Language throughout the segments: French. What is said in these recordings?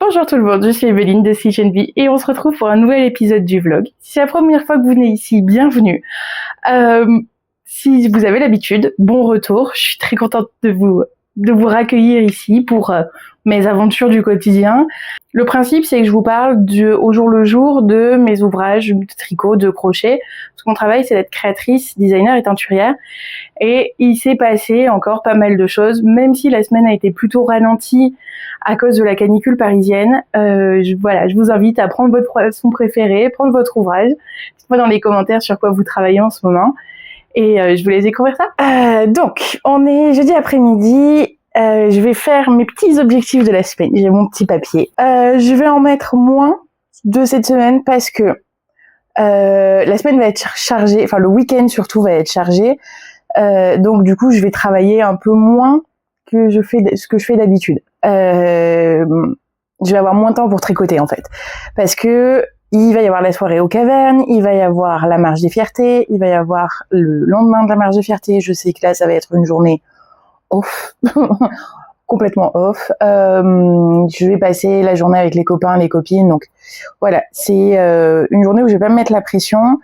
Bonjour tout le monde, je suis Evelyne de Stitch Bee et on se retrouve pour un nouvel épisode du vlog. Si c'est la première fois que vous venez ici, bienvenue. Euh, Si vous avez l'habitude, bon retour. Je suis très contente de vous raccueillir ici pour mes aventures du quotidien. Le principe, c'est que je vous parle au jour le jour de mes ouvrages de tricot, de crochet. Parce que mon travail, c'est d'être créatrice, designer et teinturière. Et il s'est passé encore pas mal de choses, même si la semaine a été plutôt ralentie à cause de la canicule parisienne. Je vous invite à prendre votre poisson préféré, prendre votre ouvrage. Dites-moi dans les commentaires sur quoi vous travaillez en ce moment. Et je vous laisse découvrir ça. Donc, on est jeudi après-midi. Je vais faire mes petits objectifs de la semaine. J'ai mon petit papier. Je vais en mettre moins de cette semaine parce que la semaine va être chargée, enfin le week-end surtout va être chargé. Donc du coup, je vais travailler un peu moins que ce que je fais d'habitude. Je vais avoir moins de temps pour tricoter en fait, parce que il va y avoir la soirée aux cavernes, il va y avoir la marche des fiertés, il va y avoir le lendemain de la marche des fiertés. Je sais que là, ça va être une journée off, complètement off. Je vais passer la journée avec les copains, les copines, donc voilà, c'est une journée où je vais pas me mettre la pression,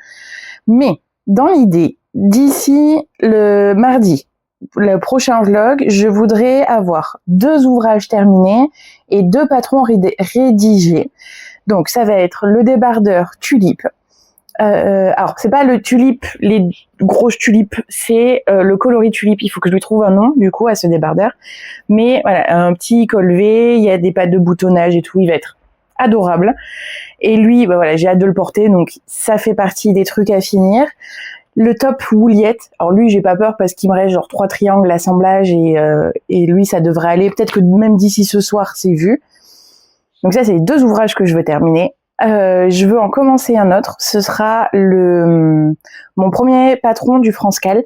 mais dans l'idée, d'ici le mardi, le prochain vlog, je voudrais avoir 2 ouvrages terminés et 2 patrons rédigés. Donc ça va être le débardeur tulipe. Alors c'est pas le tulipe, les grosses tulipes, c'est le coloris tulipe. Il faut que je lui trouve un nom du coup à ce débardeur. Mais voilà, un petit col V, il y a des pattes de boutonnage et tout, il va être adorable. Et lui, bah voilà, j'ai hâte de le porter, donc ça fait partie des trucs à finir. Le top Wouliette, alors lui j'ai pas peur parce qu'il me reste genre 3 triangles assemblage et lui ça devrait aller, peut-être que même d'ici ce soir c'est vu. Donc ça c'est les 2 ouvrages que je veux terminer. Je veux en commencer un autre, ce sera mon premier patron du France-Cal.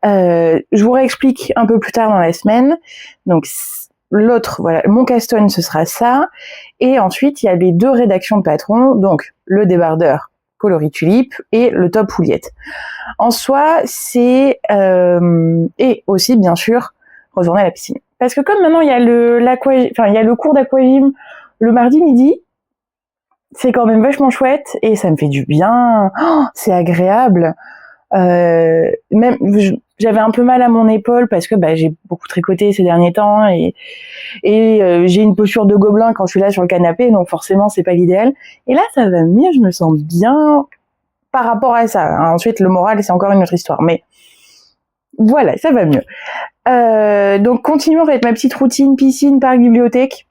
Je vous réexplique un peu plus tard dans la semaine. Donc l'autre, voilà, mon Caston ce sera ça. Et ensuite il y avait 2 rédactions de patrons, donc le débardeur coloris tulipe et le top Wouliette. En soi, c'est et aussi bien sûr retourner à la piscine. Parce que comme maintenant il y a le cours d'aquagym le mardi midi, c'est quand même vachement chouette et ça me fait du bien. Oh, c'est agréable. Même j'avais un peu mal à mon épaule parce que j'ai beaucoup tricoté ces derniers temps et j'ai une posture de gobelin quand je suis là sur le canapé, donc forcément c'est pas l'idéal. Et là ça va mieux, je me sens bien par rapport à ça. Ensuite le moral c'est encore une autre histoire, mais voilà, ça va mieux. Donc continuons avec ma petite routine piscine, parc, bibliothèque.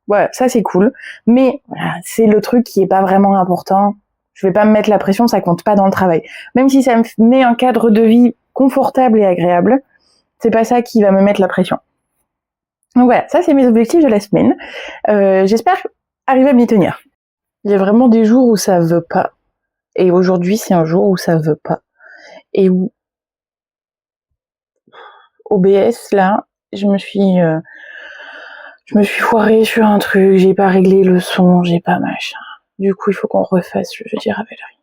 Ouais, ça c'est cool, mais voilà, c'est le truc qui est pas vraiment important. Je vais pas me mettre la pression, ça compte pas dans le travail. Même si ça me met un cadre de vie confortable et agréable, c'est pas ça qui va me mettre la pression. Donc voilà, ça c'est mes objectifs de la semaine. J'espère arriver à m'y tenir. Il y a vraiment des jours où ça veut pas. Et aujourd'hui, c'est un jour où ça veut pas. Et où OBS, là, je me suis foirée sur un truc, j'ai pas réglé le son, j'ai pas machin. Du coup, il faut qu'on refasse, je veux dire à Valérie.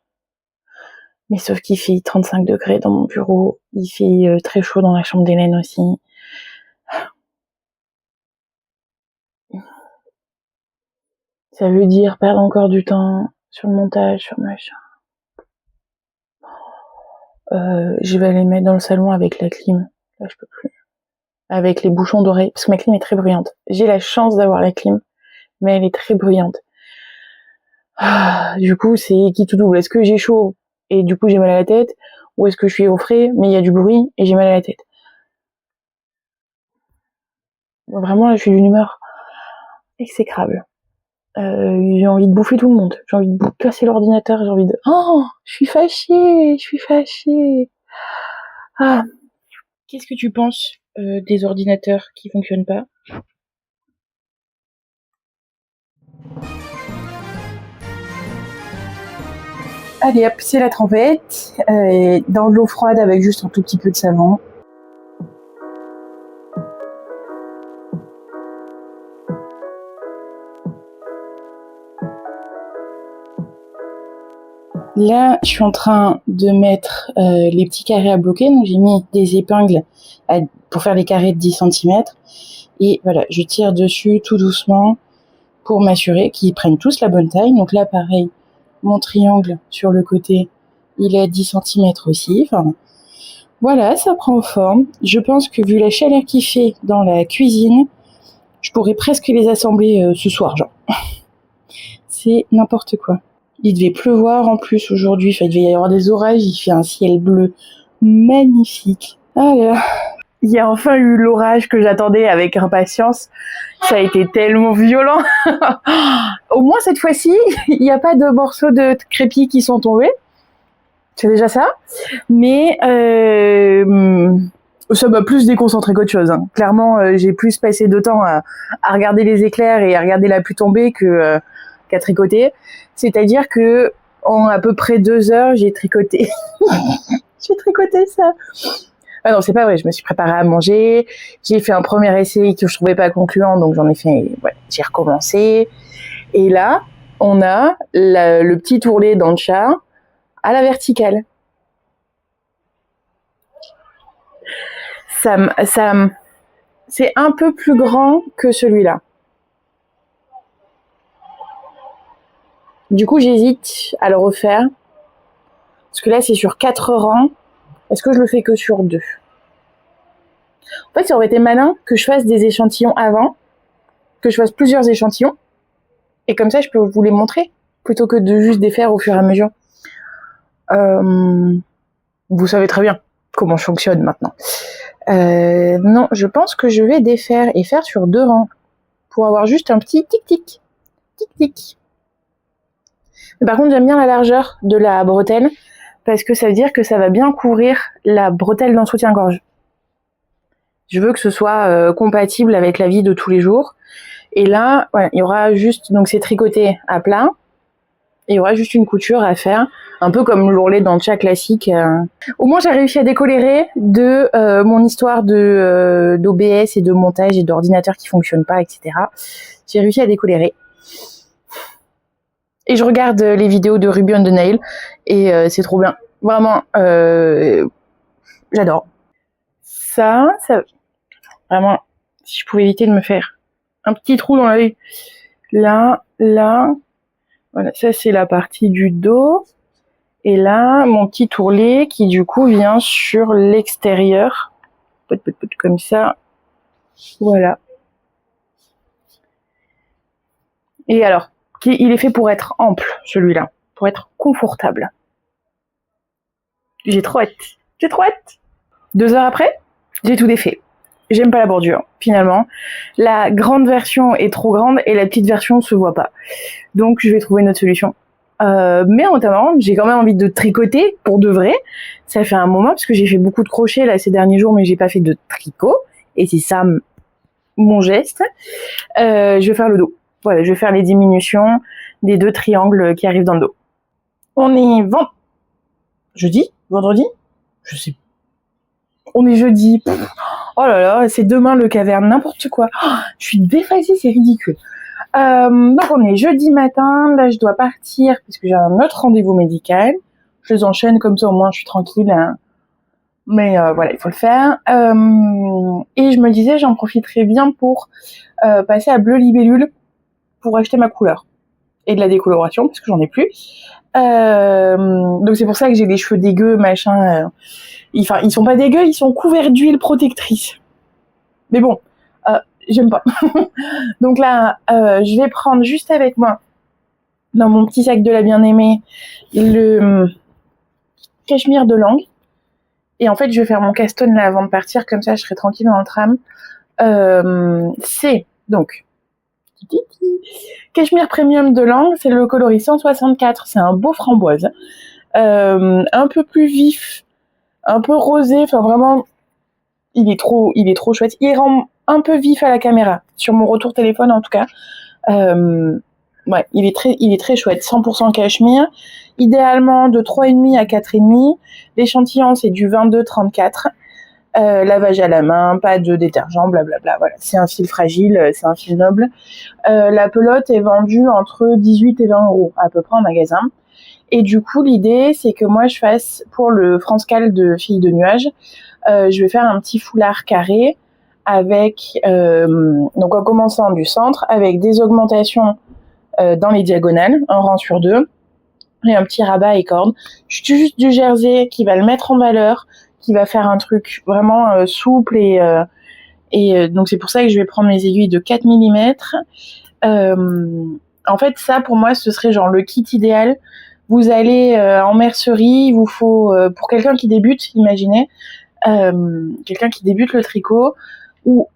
Mais sauf qu'il fait 35 degrés dans mon bureau, il fait très chaud dans la chambre d'Hélène aussi. Ça veut dire perdre encore du temps sur le montage, sur machin. Je vais aller mettre dans le salon avec la clim. Là, je peux plus. Avec les bouchons d'oreilles, parce que ma clim est très bruyante. J'ai la chance d'avoir la clim, mais elle est très bruyante. Du coup, c'est qui tout double. Est-ce que j'ai chaud et du coup j'ai mal à la tête, ou est-ce que je suis au frais mais il y a du bruit et j'ai mal à la tête? Vraiment, là, je suis d'une humeur exécrable. J'ai envie de bouffer tout le monde. J'ai envie de casser l'ordinateur. J'ai envie de... Oh, je suis fâchée. Ah, qu'est-ce que tu penses des ordinateurs qui fonctionnent pas? Allez hop, c'est la trempette. Dans de l'eau froide avec juste un tout petit peu de savon. Là, je suis en train de mettre les petits carrés à bloquer. Donc, j'ai mis des épingles pour faire les carrés de 10 cm. Et voilà, je tire dessus tout doucement pour m'assurer qu'ils prennent tous la bonne taille. Donc là, pareil, mon triangle sur le côté, il est à 10 cm aussi. Enfin, voilà, ça prend forme. Je pense que vu la chaleur qu'il fait dans la cuisine, je pourrais presque les assembler ce soir, genre. C'est n'importe quoi. Il devait pleuvoir en plus aujourd'hui, enfin, il devait y avoir des orages, il fait un ciel bleu magnifique. Alors, il y a enfin eu l'orage que j'attendais avec impatience. Ça a été tellement violent. Au moins cette fois-ci, il n'y a pas de morceaux de crépi qui sont tombés. C'est déjà ça. Mais ça m'a plus déconcentré qu'autre chose. Hein. Clairement, j'ai plus passé de temps à regarder les éclairs et à regarder la pluie tomber qu'à tricoter. C'est-à-dire que en à peu près 2 heures, j'ai tricoté. J'ai tricoté ça. Ah non, c'est pas vrai. Je me suis préparée à manger. J'ai fait un premier essai que je trouvais pas concluant, donc j'en ai fait. Ouais, j'ai recommencé. Et là, on a le petit ourlet dans le chat à la verticale. C'est un peu plus grand que celui-là. Du coup, j'hésite à le refaire. Parce que là, c'est sur 4 rangs. Est-ce que je le fais que sur 2 ? En fait, ça aurait été malin que je fasse des échantillons avant, que je fasse plusieurs échantillons, et comme ça, je peux vous les montrer, plutôt que de juste défaire au fur et à mesure. Vous savez très bien comment je fonctionne maintenant. Non, je pense que je vais défaire et faire sur 2 rangs, pour avoir juste un petit tic-tic, tic-tic. Mais par contre, j'aime bien la largeur de la bretelle, parce que ça veut dire que ça va bien couvrir la bretelle dans soutien-gorge. Je veux que ce soit compatible avec la vie de tous les jours. Et là, voilà, il y aura juste, donc c'est tricoté à plat, et il y aura juste une couture à faire, un peu comme l'ourlet dans le chat classique. Au moins, j'ai réussi à décolérer de mon histoire d'OBS et de montage et d'ordinateur qui fonctionne pas, etc. J'ai réussi à décolérer. Et je regarde les vidéos de Ruby on the Nail, et c'est trop bien. Vraiment, j'adore. Ça, vraiment, si je pouvais éviter de me faire un petit trou dans l'œil. Là. Voilà, ça c'est la partie du dos. Et là, mon petit ourlet qui du coup vient sur l'extérieur. Comme ça. Voilà. Et alors, il est fait pour être ample, celui-là. Pour être confortable. J'ai trop hâte. 2 heures après, j'ai tout défait. J'aime pas la bordure, finalement. La grande version est trop grande et la petite version se voit pas. Donc, je vais trouver une autre solution. Mais en attendant, j'ai quand même envie de tricoter pour de vrai. Ça fait un moment, parce que j'ai fait beaucoup de crochets là ces derniers jours, mais j'ai pas fait de tricot. Et c'est ça mon geste. Je vais faire le dos. Voilà, je vais faire les diminutions des 2 triangles qui arrivent dans le dos. On est jeudi ? Vendredi ? Je sais. On est jeudi. Oh là là, c'est demain le caverne, n'importe quoi. Oh, je suis déphasée, c'est ridicule. Donc on est jeudi matin, là je dois partir parce que j'ai un autre rendez-vous médical. Je les enchaîne comme ça au moins je suis tranquille. Hein. Mais voilà, il faut le faire. Et je me disais j'en profiterais bien pour passer à Bleu Libellule pour acheter ma couleur. Et de la décoloration parce que j'en ai plus. Donc c'est pour ça que j'ai des cheveux dégueux, machin. Enfin, ils sont pas dégueux, ils sont couverts d'huile protectrice. Mais bon, j'aime pas. Donc là, je vais prendre juste avec moi, dans mon petit sac de la bien-aimée, le cachemire de langue. Et en fait, je vais faire mon caston là avant de partir, comme ça je serai tranquille dans le tram. C'est donc cachemire premium de langue, c'est le coloris 164, c'est un beau framboise. Un peu plus vif, un peu rosé, enfin vraiment, il est trop chouette. Il rend un peu vif à la caméra, sur mon retour téléphone en tout cas. Ouais, il est très chouette, 100% cachemire. Idéalement de 3,5 à 4,5. L'échantillon c'est du 22-34. Lavage à la main, pas de détergent, blablabla. Voilà, c'est un fil fragile, c'est un fil noble. La pelote est vendue entre 18 et 20 euros à peu près en magasin. Et du coup, l'idée, c'est que moi, je fasse pour le France Cal de Filles de Nuages, je vais faire un petit foulard carré avec, donc en commençant du centre, avec des augmentations dans les diagonales, un rang sur deux, et un petit rabat et corde. Juste du jersey qui va le mettre en valeur, qui va faire un truc vraiment souple et donc c'est pour ça que je vais prendre mes aiguilles de 4 mm. En fait, ça pour moi, ce serait genre le kit idéal. Vous allez en mercerie, il vous faut, pour quelqu'un qui débute, imaginez, quelqu'un qui débute le tricot, ou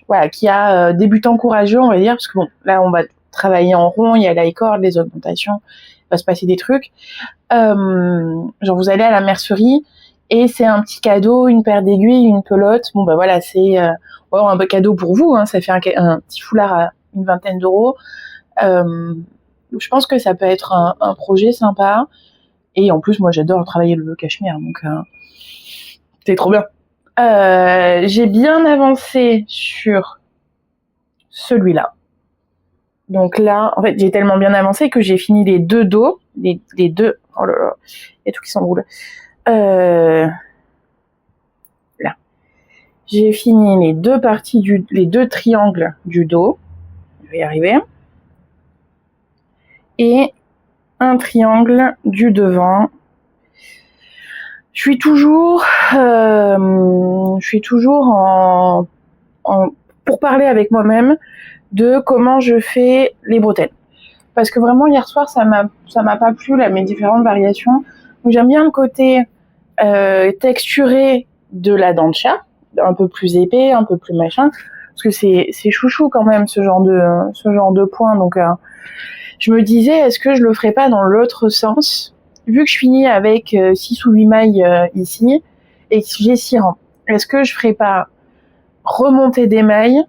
voilà, qui a débutant courageux, on va dire, parce que bon, là on va travailler en rond, il y a la corde, les augmentations, il va se passer des trucs. Genre vous allez à la mercerie et c'est un petit cadeau, une paire d'aiguilles, une pelote. Bon bah voilà, c'est un peu cadeau pour vous, hein, ça fait un petit foulard à une vingtaine d'euros. Je pense que ça peut être un projet sympa. Et en plus, moi j'adore travailler le cachemire, donc c'est trop bien. J'ai bien avancé sur celui-là. Donc là, en fait, j'ai tellement bien avancé que j'ai fini les deux dos, les deux. Oh là là, il y a tout qui s'enroule. Là, j'ai fini les deux parties les deux triangles du dos. Je vais y arriver. Et un triangle du devant. Je suis toujours pour parler avec moi-même de comment je fais les bretelles. Parce que vraiment hier soir ça m'a pas plu là, mes différentes variations. Donc j'aime bien le côté texturé de la dent de chat, un peu plus épais, un peu plus machin, parce que c'est chouchou quand même ce genre de point. Donc je me disais, est-ce que je le ferais pas dans l'autre sens, vu que je finis avec 6 ou 8 mailles ici et que j'ai 6 rangs. Est-ce que je ferais pas remonter des mailles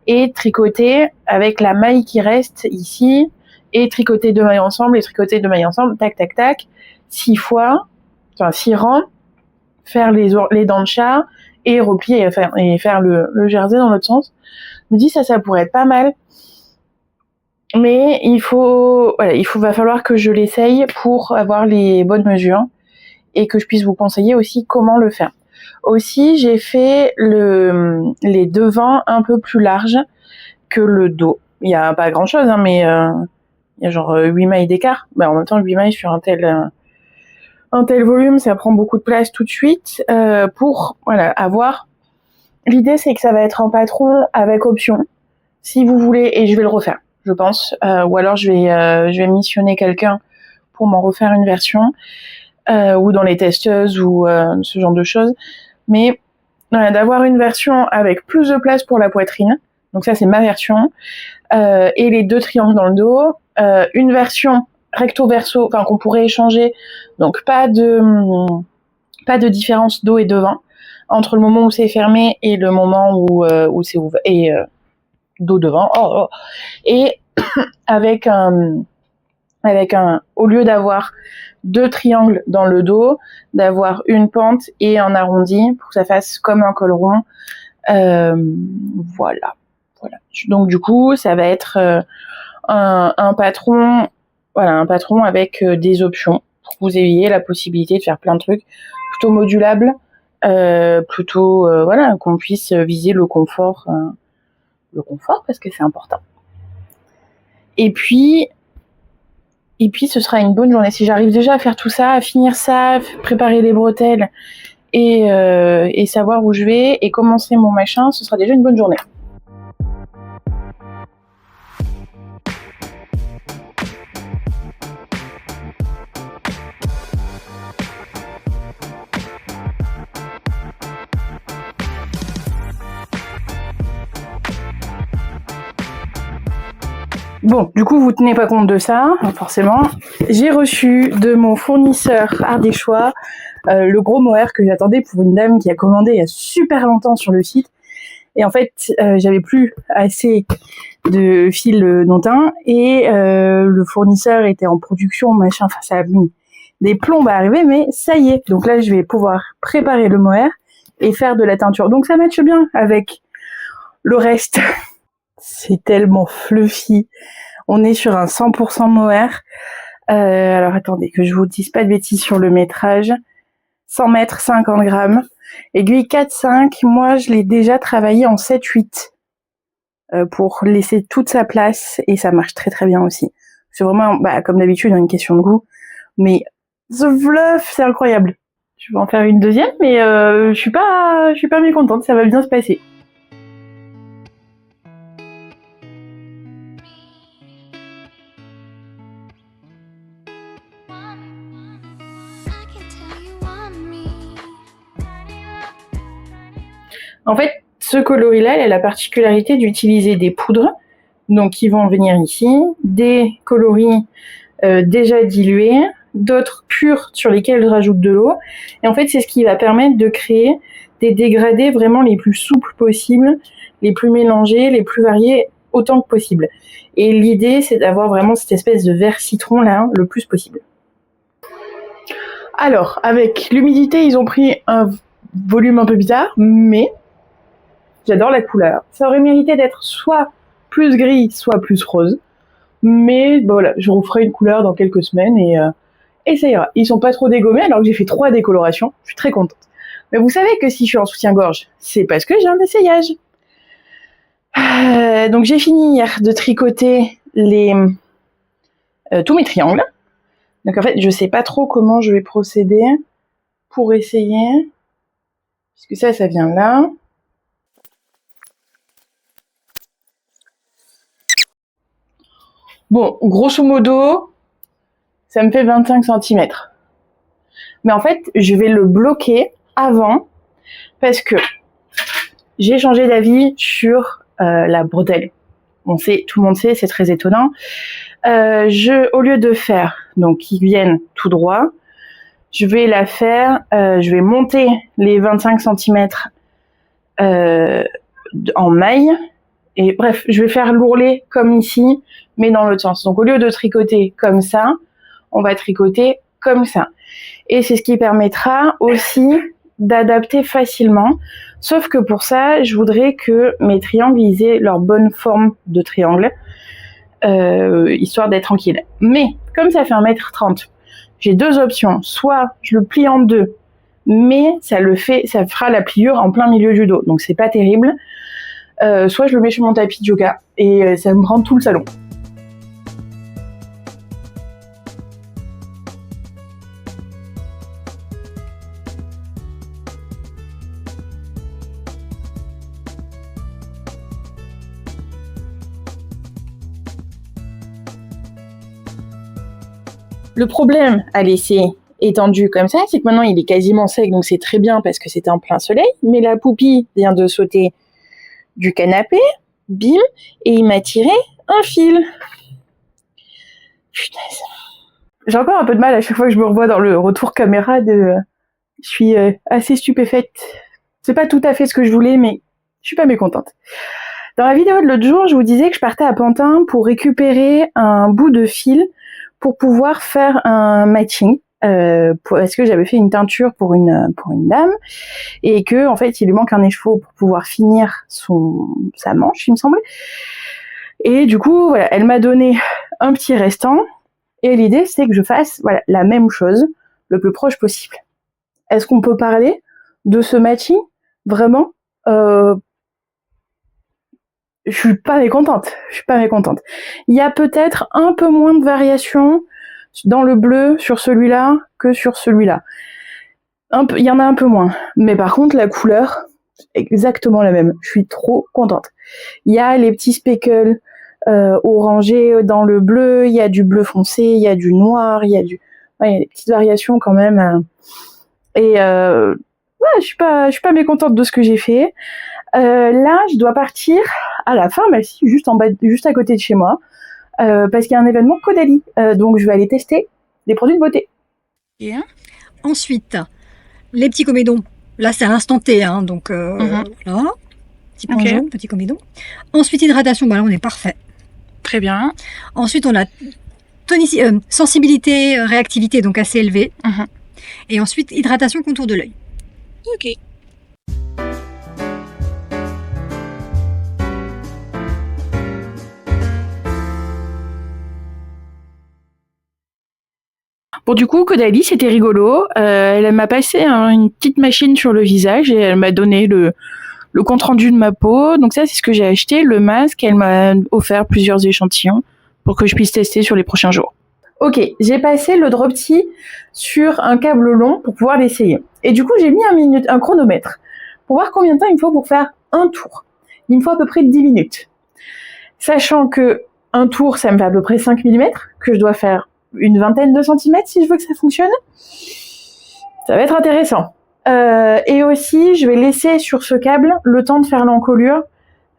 et tricoter avec la maille qui reste ici, et tricoter 2 mailles ensemble, et tricoter 2 mailles ensemble, tac, tac, tac, 6 rangs, faire les dents de chat, et replier, et faire le jersey dans l'autre sens. Je me dis, ça pourrait être pas mal. Mais va falloir que je l'essaye pour avoir les bonnes mesures, et que je puisse vous conseiller aussi comment le faire. Aussi, j'ai fait les devants un peu plus larges que le dos. Il y a pas grand chose, hein, mais il y a genre 8 mailles d'écart. En même temps, 8 mailles sur un tel volume, ça prend beaucoup de place tout de suite. Pour avoir. L'idée, c'est que ça va être un patron avec option, si vous voulez, et je vais le refaire, je pense. Ou alors je vais missionner quelqu'un pour m'en refaire une version, ou dans les testeuses, ou ce genre de choses. Mais d'avoir une version avec plus de place pour la poitrine, donc ça c'est ma version, et les 2 triangles dans le dos, une version recto verso, qu'on pourrait échanger, donc pas de différence dos et devant entre le moment où c'est fermé et le moment où c'est ouvert, et dos devant, et avec un, au lieu d'avoir 2 triangles dans le dos, d'avoir une pente et un arrondi pour que ça fasse comme un col rond. Voilà. Donc du coup, ça va être un patron avec des options pour que vous ayez la possibilité de faire plein de trucs plutôt modulables, qu'on puisse viser le confort parce que c'est important. Et puis ce sera une bonne journée. Si j'arrive déjà à faire tout ça, à finir ça, préparer les bretelles et savoir où je vais et commencer mon machin, ce sera déjà une bonne journée. Bon, du coup, vous tenez pas compte de ça, forcément. J'ai reçu de mon fournisseur ardéchois le gros mohair que j'attendais pour une dame qui a commandé il y a super longtemps sur le site. Et en fait, j'avais plus assez de fil non-teint et le fournisseur était en production, machin. Enfin, ça a mis des plombes à arriver, mais ça y est. Donc là, je vais pouvoir préparer le mohair et faire de la teinture. Donc ça matche bien avec le reste. C'est tellement fluffy. On est sur un 100% mohair. Alors attendez, que je vous dise pas de bêtises sur le métrage. 100 mètres, 50 grammes. Aiguille 4-5, moi je l'ai déjà travaillé en 7-8 pour laisser toute sa place et ça marche très très bien aussi. C'est vraiment, comme d'habitude, une question de goût. Mais The Fluff, c'est incroyable. Je vais en faire une deuxième, mais je suis pas mécontente, ça va bien se passer. En fait, ce coloris-là, il a la particularité d'utiliser des poudres, donc qui vont venir ici, des coloris déjà dilués, d'autres purs sur lesquels je rajoute de l'eau. Et en fait, c'est ce qui va permettre de créer des dégradés vraiment les plus souples possibles, les plus mélangés, les plus variés autant que possible. Et l'idée, c'est d'avoir vraiment cette espèce de vert citron là, le plus possible. Alors, avec l'humidité, ils ont pris un volume un peu bizarre, mais j'adore la couleur. Ça aurait mérité d'être soit plus gris, soit plus rose. Mais voilà, je referai une couleur dans quelques semaines et ça ira. Ils sont pas trop dégommés alors que j'ai fait 3 décolorations. Je suis très contente. Mais vous savez que si je suis en soutien-gorge, c'est parce que j'ai un essayage. Donc j'ai fini hier de tricoter tous mes triangles. Donc en fait, je sais pas trop comment je vais procéder pour essayer. Puisque ça vient là. Bon, grosso modo, ça me fait 25 cm. Mais en fait, je vais le bloquer avant parce que j'ai changé d'avis sur la bretelle. Tout le monde sait, c'est très étonnant. Au lieu de faire donc qu'ils viennent tout droit, je vais je vais monter les 25 cm en maille. Et bref, je vais faire l'ourlet comme ici, mais dans l'autre sens. Donc au lieu de tricoter comme ça, on va tricoter comme ça. Et c'est ce qui permettra aussi d'adapter facilement. Sauf que pour ça, je voudrais que mes triangles aient leur bonne forme de triangle, histoire d'être tranquille. Mais comme ça fait 1m30, j'ai 2 options. Soit je le plie en 2, mais ça fera la pliure en plein milieu du dos. Donc c'est pas terrible. Soit je le mets sur mon tapis de yoga et ça me prend tout le salon. Le problème à laisser étendu comme ça, c'est que maintenant il est quasiment sec, donc c'est très bien parce que c'était en plein soleil, mais la poupie vient de sauter du canapé, bim, et il m'a tiré un fil. Putain. J'ai encore un peu de mal à chaque fois que je me revois dans le retour caméra je suis assez stupéfaite. C'est pas tout à fait ce que je voulais, mais je suis pas mécontente. Dans la vidéo de l'autre jour, je vous disais que je partais à Pantin pour récupérer un bout de fil pour pouvoir faire un matching. Parce que j'avais fait une teinture pour une dame et que en fait il lui manque un écheveau pour pouvoir finir sa manche, il me semble. Et du coup voilà, elle m'a donné un petit restant et l'idée c'est que je fasse la même chose le plus proche possible. Est-ce qu'on peut parler de ce matching vraiment? Je suis pas mécontente. Il y a peut-être un peu moins de variations dans le bleu sur celui-là que sur celui-là. Il y en a un peu moins. Mais par contre, la couleur, exactement la même. Je suis trop contente. Il y a les petits speckles orangés dans le bleu, il y a du bleu foncé, il y a du noir, il y a des petites variations quand même. Je suis pas mécontente de ce que j'ai fait. Là, je dois partir à la pharmacie, juste à côté de chez moi, parce qu'il y a un événement Caudalie. Donc, je vais aller tester des produits de beauté. Bien. Ensuite, les petits comédons. Là, c'est à l'instant T, hein, donc voilà. Petit pongeon, petit comédon. Ensuite, hydratation. Là, on est parfait. Très bien. Ensuite, on a sensibilité, réactivité, donc assez élevée. Et ensuite, hydratation contour de l'œil. Ok. Bon, du coup, Caudalie, c'était rigolo. Elle m'a passé une petite machine sur le visage et elle m'a donné le compte-rendu de ma peau. Donc ça, c'est ce que j'ai acheté, le masque. Elle m'a offert plusieurs échantillons pour que je puisse tester sur les prochains jours. Ok, j'ai passé le Dropty sur un câble long pour pouvoir l'essayer. Et du coup, j'ai mis un chronomètre pour voir combien de temps il me faut pour faire un tour. Il me faut à peu près 10 minutes. Sachant que un tour, ça me fait à peu près 5 mm, que je dois faire une vingtaine de centimètres si je veux que ça fonctionne. Ça va être intéressant. Et aussi, je vais laisser sur ce câble le temps de faire l'encolure.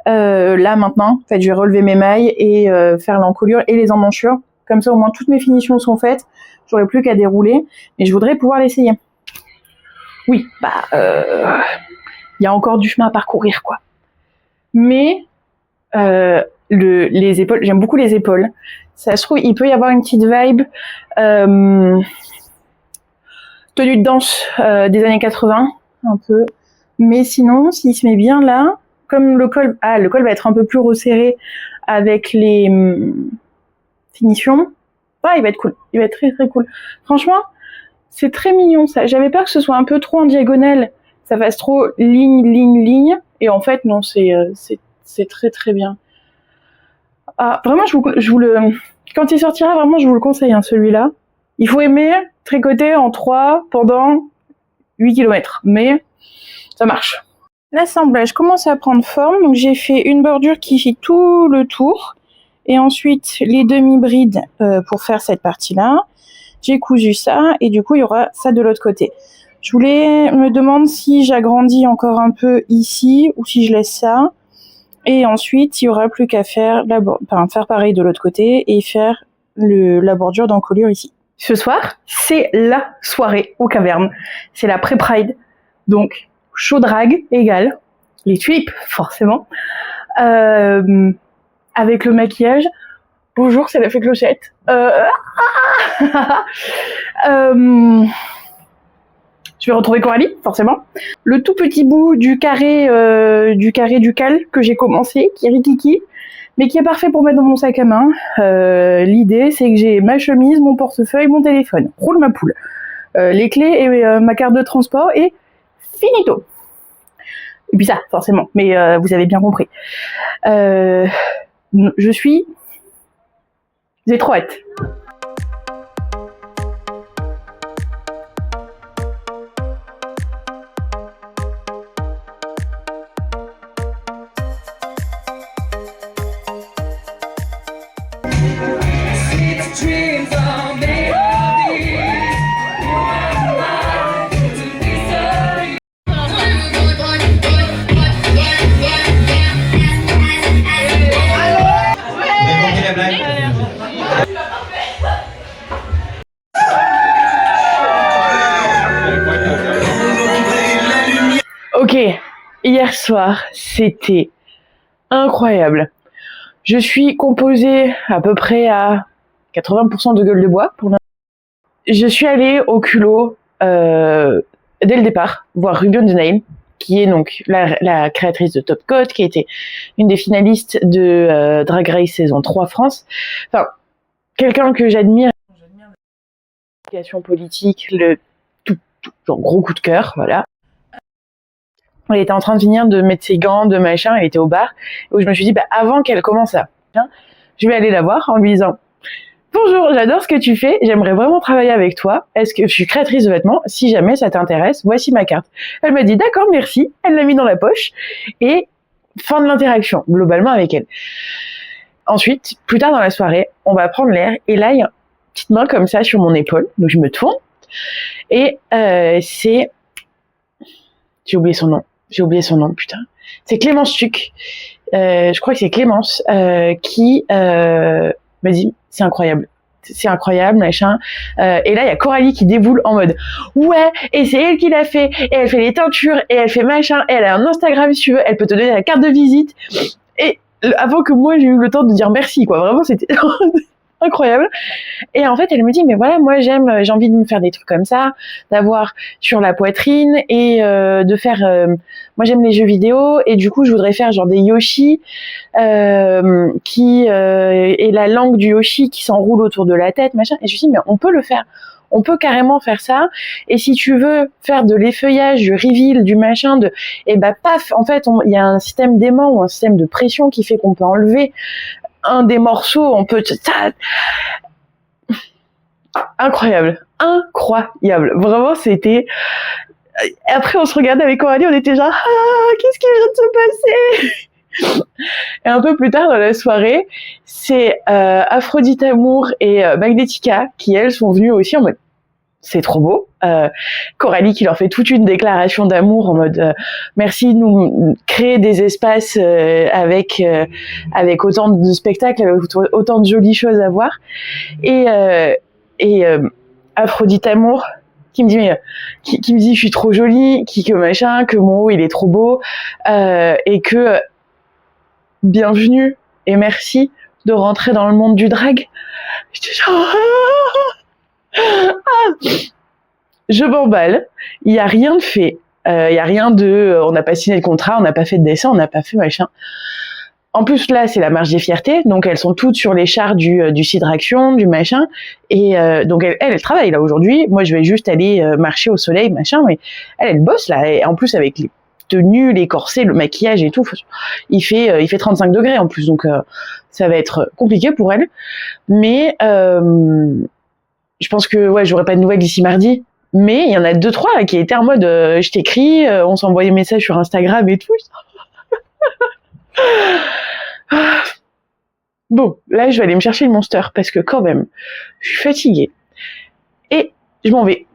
Là, maintenant, en fait, je vais relever mes mailles et faire l'encolure et les emmanchures. Comme ça, au moins, toutes mes finitions sont faites. J'aurai plus qu'à dérouler. Mais je voudrais pouvoir l'essayer. Oui, y a encore du chemin à parcourir, quoi. Mais les épaules, j'aime beaucoup les épaules. Ça se trouve, il peut y avoir une petite vibe tenue de danse des années 80, un peu. Mais sinon, s'il se met bien là, comme le col va être un peu plus resserré avec les finitions, il va être cool. Il va être très très cool. Franchement, c'est très mignon ça. J'avais peur que ce soit un peu trop en diagonale, ça fasse trop ligne. Et en fait, non, c'est très très bien. Ah, vraiment, quand il sortira, vraiment, je vous le conseille, celui-là. Il faut aimer tricoter en 3 pendant 8 km, mais ça marche. L'assemblage commence à prendre forme, donc j'ai fait une bordure qui fait tout le tour, et ensuite les demi-brides pour faire cette partie-là. J'ai cousu ça, et du coup, il y aura ça de l'autre côté. Je me demande si j'agrandis encore un peu ici, ou si je laisse ça. Et ensuite, il y aura plus qu'à faire faire pareil de l'autre côté et faire la bordure d'encolure ici. Ce soir, c'est la soirée aux cavernes. C'est la pré-pride. Donc, chaud drag égale les tulipes, forcément. Avec le maquillage. Bonjour, c'est la fée Clochette. Je vais retrouver Coralie, forcément. Le tout petit bout du carré du cal que j'ai commencé, qui est rikiki, mais qui est parfait pour mettre dans mon sac à main. L'idée, c'est que j'ai ma chemise, mon portefeuille, mon téléphone. Roule ma poule. Les clés et ma carte de transport et finito. Et puis ça, forcément. Mais vous avez bien compris. J'ai trop hâte. Ok, hier soir, c'était incroyable. Je suis composée à peu près à 80% de gueule de bois. Je suis allée au culot dès le départ voir Ruby on the Nail, qui est donc la créatrice de Top Coat, qui a été une des finalistes de Drag Race saison 3 France. Enfin, quelqu'un que j'admire. L'implication politique, genre gros coup de cœur, voilà. Elle était en train de finir de mettre ses gants, de machin, elle était au bar, où je me suis dit, avant qu'elle commence ça, je vais aller la voir en lui disant « Bonjour, j'adore ce que tu fais, j'aimerais vraiment travailler avec toi, est-ce que je suis créatrice de vêtements, si jamais ça t'intéresse, voici ma carte. » Elle m'a dit « D'accord, merci », elle l'a mis dans la poche, et fin de l'interaction, globalement avec elle. Ensuite, plus tard dans la soirée, on va prendre l'air, et là, il y a une petite main comme ça sur mon épaule, donc je me tourne, et c'est... J'ai oublié son nom, putain. C'est Clémence Tuc. Je crois que c'est Clémence qui m'a dit c'est incroyable, machin. Et là il y a Coralie qui déboule en mode ouais, et c'est elle qui l'a fait, et elle fait les teintures, et elle fait machin, et elle a un Instagram si tu veux, elle peut te donner la carte de visite. Et avant que moi j'ai eu le temps de dire merci, quoi. Vraiment c'était incroyable. Et en fait, elle me dit, mais voilà, moi j'ai envie de me faire des trucs comme ça, d'avoir sur la poitrine et de faire. Moi j'aime les jeux vidéo et du coup je voudrais faire genre des Yoshi et la langue du Yoshi qui s'enroule autour de la tête, machin. Et je me dis, mais on peut le faire. On peut carrément faire ça. Et si tu veux faire de l'effeuillage, du reveal, du machin, et bah paf, en fait, il y a un système d'aimant ou un système de pression qui fait qu'on peut enlever un des morceaux, on peut... Incroyable. Vraiment, c'était... Après, on se regardait avec Coralie, on était genre, qu'est-ce qui vient de se passer? Et un peu plus tard dans la soirée, c'est Aphrodite Amour et Magnetica qui, elles, sont venues aussi en mode, c'est trop beau. Coralie qui leur fait toute une déclaration d'amour en mode merci de nous créer des espaces avec autant de spectacles, avec autant de jolies choses à voir. Et Aphrodite Amour qui me dit qui me dit je suis trop jolie, que machin, que mon haut il est trop beau, et que bienvenue et merci de rentrer dans le monde du drag. J'étais genre je m'emballe, il y a rien de fait, il y a rien de on n'a pas signé le contrat, on n'a pas fait de dessin, on n'a pas fait machin. En plus, là, c'est la marche des fiertés, donc elles sont toutes sur les chars du Cidraction, du machin, et donc elle travaille là aujourd'hui. Moi, je vais juste aller marcher au soleil, machin, mais elle bosse là, et en plus avec les tenues, les corsets, le maquillage et tout, il fait 35 degrés en plus, donc ça va être compliqué pour elle. Mais je pense que ouais, j'aurai pas de nouvelles d'ici mardi. Mais il y en a 2-3 là, qui étaient en mode je t'écris, on s'envoyait des messages sur Instagram et tout. Bon, là, je vais aller me chercher le Monster parce que quand même, je suis fatiguée. Et je m'en vais.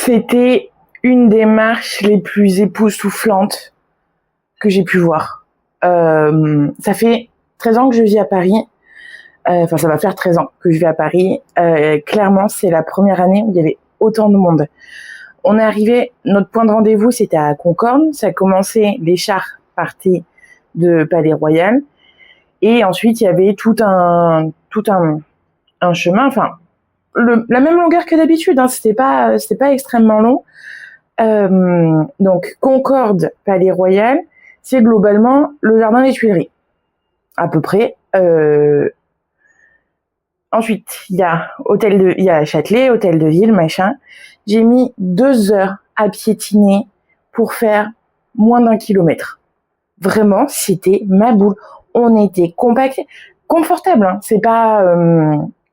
C'était une des marches les plus époustouflantes que j'ai pu voir. Ça fait 13 ans que je vis à Paris. Enfin, ça va faire 13 ans que je vis à Paris. Clairement, c'est la première année où il y avait autant de monde. On est arrivé, notre point de rendez-vous, c'était à Concorde. Ça a commencé, les chars partaient de Palais Royal. Et ensuite, il y avait tout un chemin, enfin, la même longueur que d'habitude, hein, c'était pas extrêmement long. Donc Concorde, Palais Royal, c'est globalement le jardin des Tuileries, à peu près. Ensuite, il y a Châtelet, Hôtel de Ville, machin. J'ai mis 2 heures à piétiner pour faire moins d'1 kilomètre. Vraiment, c'était ma boule. On était compact, confortable, hein. C'est pas...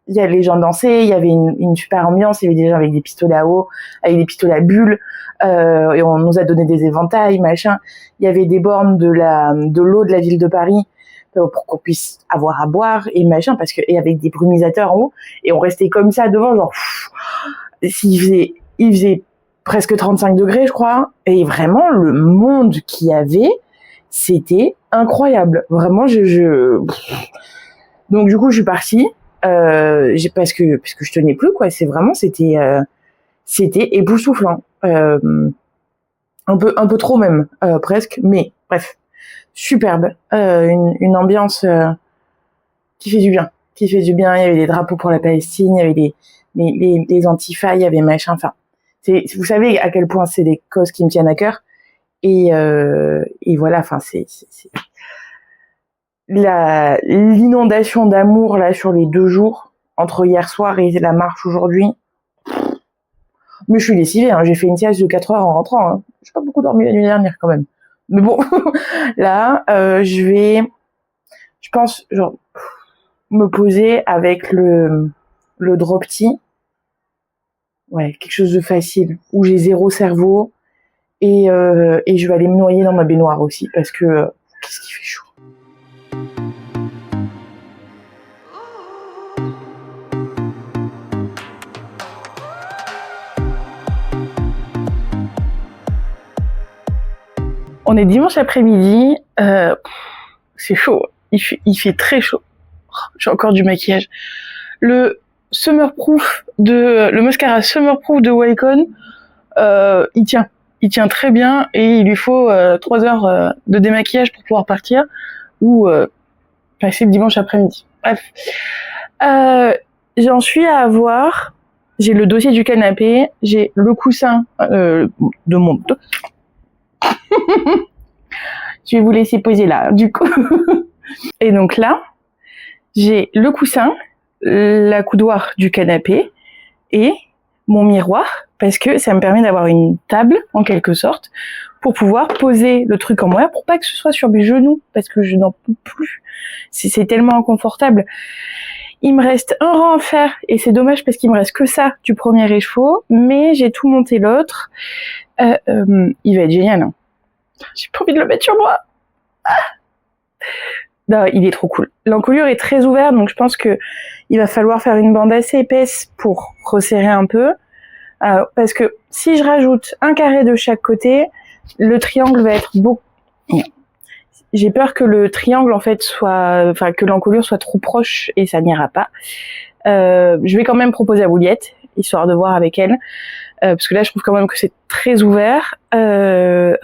il y avait les gens dansaient, il y avait une super ambiance, il y avait des gens avec des pistolets à eau, avec des pistolets à bulles, et on nous a donné des éventails, machin. Il y avait des bornes de l'eau de la ville de Paris pour qu'on puisse avoir à boire et machin, et avec des brumisateurs en haut, et on restait comme ça devant, genre, il faisait presque 35 degrés, je crois, et vraiment, le monde qu'il y avait, c'était incroyable. Vraiment, donc du coup, je suis partie, parce que je tenais plus, quoi. C'était époustouflant, un peu trop même, presque, mais bref, superbe, une ambiance qui fait du bien. Il y avait des drapeaux pour la Palestine, il y avait les antifas, il y avait machin, enfin, vous savez à quel point c'est des causes qui me tiennent à cœur, et voilà, enfin, c'est l'inondation d'amour là sur les 2 jours entre hier soir et la marche aujourd'hui. Mais je suis lessivée, hein. J'ai fait une sieste de 4 heures en rentrant, hein. J'ai pas beaucoup dormi la nuit dernière quand même. Mais bon, là, je pense, genre, me poser avec le drop tea. Ouais, quelque chose de facile, où j'ai 0 cerveau, et je vais aller me noyer dans ma baignoire aussi, parce que qu'est-ce qu'il fait chaud. On est dimanche après-midi, c'est chaud, il fait très chaud. J'ai encore du maquillage. Le mascara Summerproof de Wacom, il tient très bien et il lui faut 3 heures de démaquillage pour pouvoir partir ou passer le dimanche après-midi. Bref, j'en suis à avoir. J'ai le dossier du canapé, j'ai le coussin de mon dos. Je vais vous laisser poser là, du coup. Et donc là, j'ai le coussin, la coudoir du canapé et mon miroir, parce que ça me permet d'avoir une table, en quelque sorte, pour pouvoir poser le truc en moi, pour pas que ce soit sur mes genoux, parce que je n'en peux plus. C'est tellement inconfortable. Il me reste un rang à faire, et c'est dommage parce qu'il me reste que ça du premier écheveau, mais j'ai tout monté l'autre. Il va être génial, hein. J'ai pas envie de le mettre sur moi. Ah non, il est trop cool. L'encolure est très ouverte, donc je pense que il va falloir faire une bande assez épaisse pour resserrer un peu. Parce que si je rajoute un carré de chaque côté, le triangle va être beaucoup... J'ai peur que le triangle, en fait, que l'encolure soit trop proche et ça n'ira pas. Je vais quand même proposer à Bouliette, histoire de voir avec elle. Parce que là, je trouve quand même que c'est très ouvert. Voilà.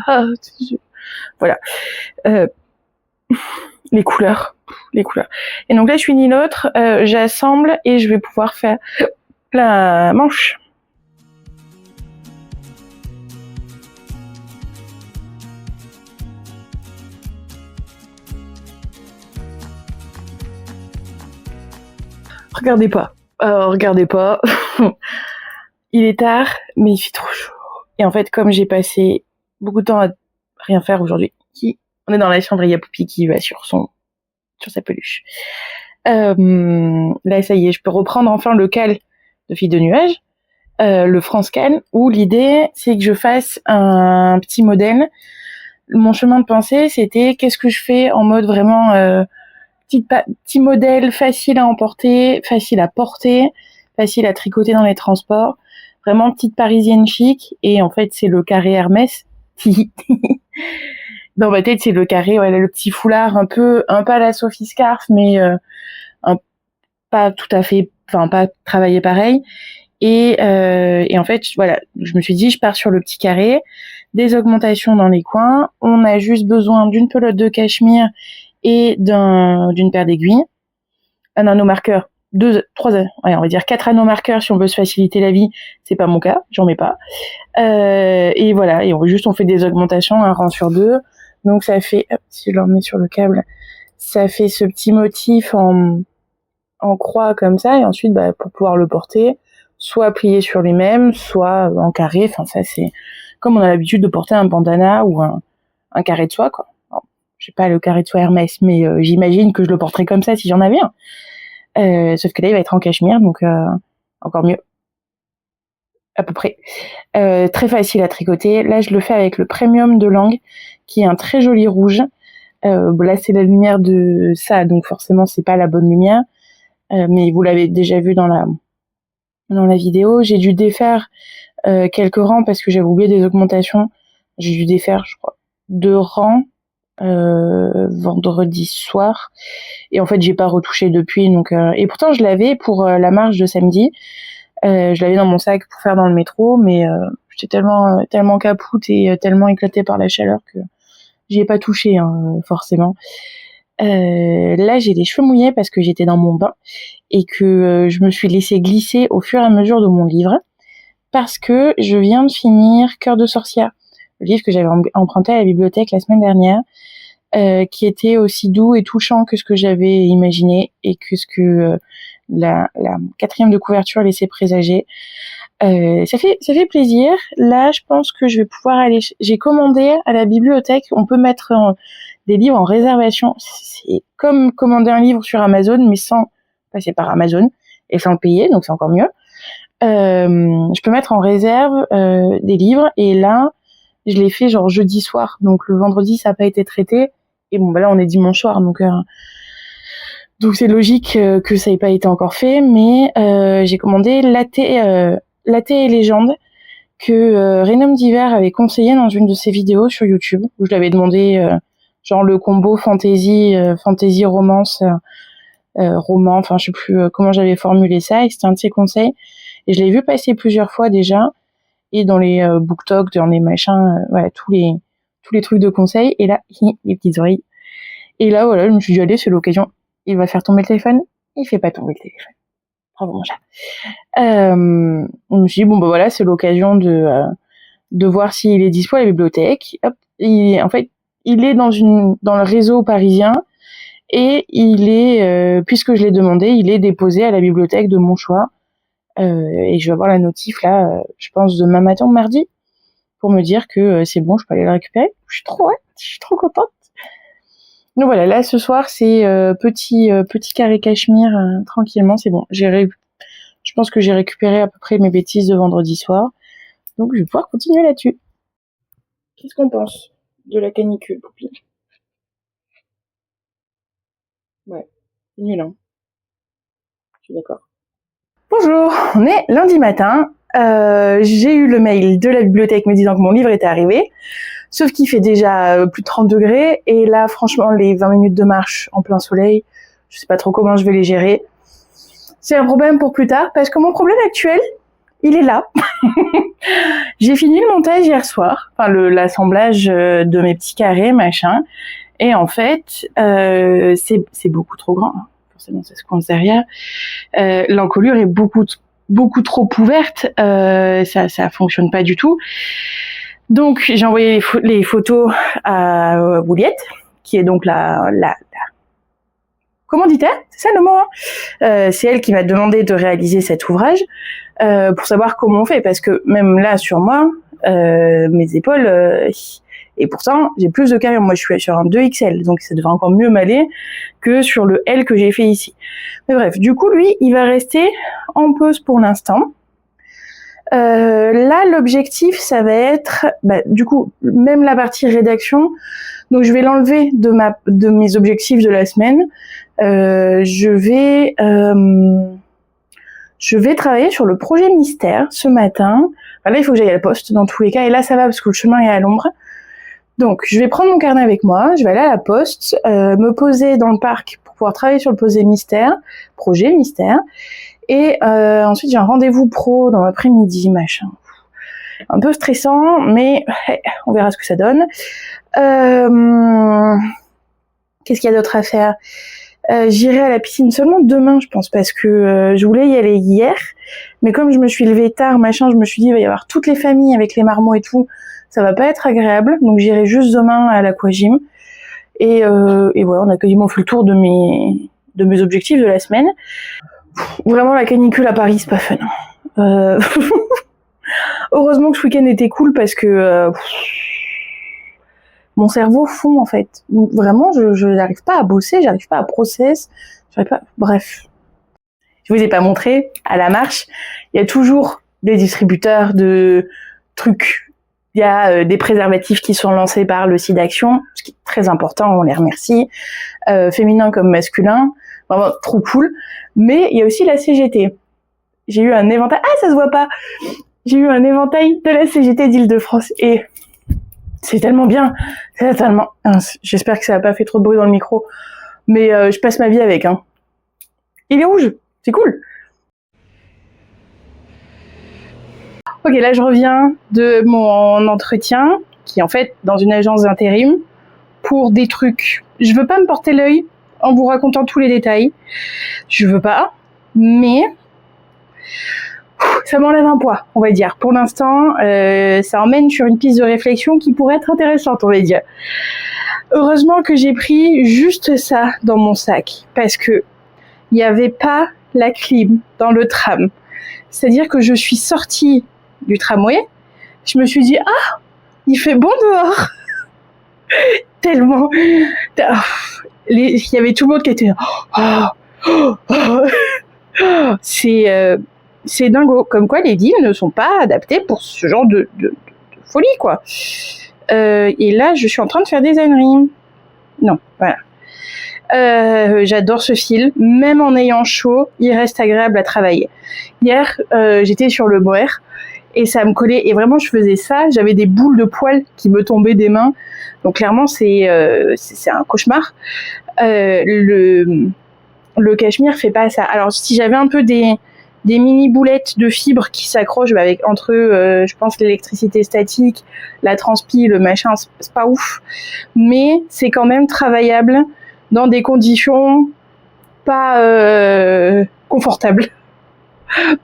Les couleurs. Et donc là, je finis l'autre, j'assemble et je vais pouvoir faire la manche. Regardez pas. Il est tard, mais il fait trop chaud. Et en fait, comme j'ai passé beaucoup de temps à rien faire aujourd'hui, on est dans la chambre et il y a Poupie qui va sur sa peluche. Là, ça y est, je peux reprendre enfin le cal de Fille de Nuage, le France Cal, où l'idée, c'est que je fasse un petit modèle. Mon chemin de pensée, c'était qu'est-ce que je fais en mode vraiment petit modèle facile à emporter, facile à porter, facile à tricoter dans les transports, vraiment petite parisienne chic. Et en fait, c'est le carré Hermès. Dans ma tête, c'est le carré, le petit foulard un peu à la Sophie Scarf, mais pas tout à fait, pas travaillé pareil. Et en fait, voilà, je me suis dit, je pars sur le petit carré, des augmentations dans les coins. On a juste besoin d'une pelote de cachemire et d'une paire d'aiguilles, un anneau marqueur, 4 anneaux marqueurs si on veut se faciliter la vie. C'est pas mon cas, j'en mets pas. Et voilà, et on fait des augmentations, un rang sur 2. Donc ça fait, si je le remets sur le câble, ça fait ce petit motif en croix comme ça, et ensuite pour pouvoir le porter, soit plié sur lui-même, soit en carré. Enfin ça c'est comme on a l'habitude de porter un bandana ou un carré de soie, quoi. Alors, j'ai pas le carré de soie Hermès, mais j'imagine que je le porterais comme ça si j'en avais un. Sauf que là il va être en cachemire, donc encore mieux. À peu près. Très facile à tricoter. Là, je le fais avec le Premium de Lang, qui est un très joli rouge. Là, c'est la lumière de ça, donc forcément, c'est pas la bonne lumière. Mais vous l'avez déjà vu dans la vidéo. J'ai dû défaire quelques rangs parce que j'avais oublié des augmentations. J'ai dû défaire, je crois, 2 rangs vendredi soir. Et en fait, j'ai pas retouché depuis. Donc, et pourtant, je l'avais pour la marche de samedi. Je l'avais dans mon sac pour faire dans le métro, mais j'étais tellement capoute et tellement éclatée par la chaleur que j'y ai pas touché, hein, forcément. Là, j'ai les cheveux mouillés parce que j'étais dans mon bain et que je me suis laissée glisser au fur et à mesure de mon livre parce que je viens de finir Cœur de sorcière, le livre que j'avais emprunté à la bibliothèque la semaine dernière, qui était aussi doux et touchant que ce que j'avais imaginé et que ce que la 4e de couverture laissait présager. Ça fait plaisir. Là, je pense que je vais pouvoir aller... J'ai commandé à la bibliothèque, on peut mettre des livres en réservation. C'est comme commander un livre sur Amazon, mais sans passer par Amazon et sans le payer, donc c'est encore mieux. Je peux mettre en réserve des livres, et là, je l'ai fait genre jeudi soir, donc le vendredi, ça n'a pas été traité, et bon, là, on est dimanche soir, donc c'est logique que ça n'ait pas été encore fait, mais j'ai commandé Latte et Légende, que Renom d'Hiver avait conseillé dans une de ses vidéos sur YouTube, où je l'avais demandé genre le combo fantasy romance, roman, enfin je sais plus comment j'avais formulé ça, et c'était un de ses conseils, et je l'ai vu passer plusieurs fois déjà, et dans les BookTok, dans les machins, voilà, tous les trucs de conseils. Et là, les petites oreilles. Et là, voilà, je me suis dit, allez, c'est l'occasion. Il va faire tomber le téléphone. Il fait pas tomber le téléphone. Bravo, mon chat. Je me suis dit, bon, bah voilà, c'est l'occasion de voir s'il est dispo à la bibliothèque. Hop, en fait, il est dans le réseau parisien et il est, puisque je l'ai demandé, il est déposé à la bibliothèque de mon choix. Et je vais avoir la notif là, je pense demain matin ou mardi, pour me dire que c'est bon, je peux aller le récupérer. Je suis trop contente. Donc voilà, là ce soir c'est petit carré cachemire tranquillement, c'est bon. Je pense que j'ai récupéré à peu près mes bêtises de vendredi soir, donc je vais pouvoir continuer là-dessus. Qu'est-ce qu'on pense de la canicule, Poupie? Ouais, c'est nul, hein. Je suis d'accord. Bonjour, on est lundi matin. J'ai eu le mail de la bibliothèque me disant que mon livre était arrivé. Sauf qu'il fait déjà plus de 30 degrés. Et là, franchement, les 20 minutes de marche en plein soleil, je sais pas trop comment je vais les gérer. C'est un problème pour plus tard, parce que mon problème actuel, il est là. J'ai fini le montage hier soir, enfin l'assemblage de mes petits carrés, machin. Et en fait, c'est beaucoup trop grand. Forcément, ça se coince derrière. L'encolure est beaucoup trop ouverte. Ça fonctionne pas du tout. Donc, j'ai envoyé les photos à Bouliette, qui est donc la commanditaire, c'est ça le mot, hein. C'est elle qui m'a demandé de réaliser cet ouvrage pour savoir comment on fait, parce que même là, sur moi, mes épaules... et pourtant, j'ai plus de carré. Moi, je suis sur un 2XL, donc ça devrait encore mieux m'aller que sur le L que j'ai fait ici. Mais bref, du coup, lui, il va rester en pause pour l'instant. Là, l'objectif, ça va être, du coup, même la partie rédaction. Donc, je vais l'enlever de mes objectifs de la semaine. Je vais travailler sur le projet mystère ce matin. Enfin, là, il faut que j'aille à la poste dans tous les cas. Et là, ça va parce que le chemin est à l'ombre. Donc, je vais prendre mon carnet avec moi, je vais aller à la poste, me poser dans le parc pour pouvoir travailler sur le projet mystère, et ensuite j'ai un rendez-vous pro dans l'après-midi, machin. Un peu stressant, mais on verra ce que ça donne. Qu'est-ce qu'il y a d'autre à faire? J'irai à la piscine seulement demain, je pense, parce que je voulais y aller hier, mais comme je me suis levée tard, machin, je me suis dit il va y avoir toutes les familles avec les marmots et tout, ça va pas être agréable, donc j'irai juste demain à l'aquagym. Et voilà, on a quasiment fait le tour de mes objectifs de la semaine. Vraiment, la canicule à Paris, c'est pas fun. Heureusement que ce week-end était cool parce que mon cerveau fond en fait. Vraiment, je n'arrive pas à bosser, j'arrive pas à process, bref. Je vous ai pas montré, à la marche, il y a toujours des distributeurs de trucs. Il y a des préservatifs qui sont lancés par le site d'Action, ce qui est très important, on les remercie, féminin comme masculin, vraiment trop cool. Mais il y a aussi la CGT. J'ai eu un éventail, ça se voit pas. J'ai eu un éventail de la CGT d'Île-de-France et c'est tellement bien, j'espère que ça n'a pas fait trop de bruit dans le micro, mais je passe ma vie avec. Hein. Il est rouge, c'est cool. Ok, là je reviens de mon entretien, qui est en fait dans une agence d'intérim, pour des trucs. Je veux pas me porter l'œil en vous racontant tous les détails. Je veux pas, mais ça m'enlève un poids, on va dire. Pour l'instant, ça emmène sur une piste de réflexion qui pourrait être intéressante, on va dire. Heureusement que j'ai pris juste ça dans mon sac, parce que il n'y avait pas la clim dans le tram. C'est-à-dire que je suis sortie du tramway, je me suis dit, il fait bon dehors. Tellement. Il y avait tout le monde qui était c'est dingo. Comme quoi, les villes ne sont pas adaptées pour ce genre de folie, quoi. Et là, je suis en train de faire des âneries. Non, voilà. J'adore ce fil. Même en ayant chaud, il reste agréable à travailler. Hier, j'étais sur le Moer et ça me collait. Et vraiment, je faisais ça. J'avais des boules de poils qui me tombaient des mains. Donc clairement, c'est un cauchemar. Le cachemire fait pas ça. Alors, si j'avais un peu des des mini boulettes de fibres qui s'accrochent avec entre eux, je pense l'électricité statique, la transpi, le machin, c'est pas ouf, mais c'est quand même travaillable dans des conditions pas confortables.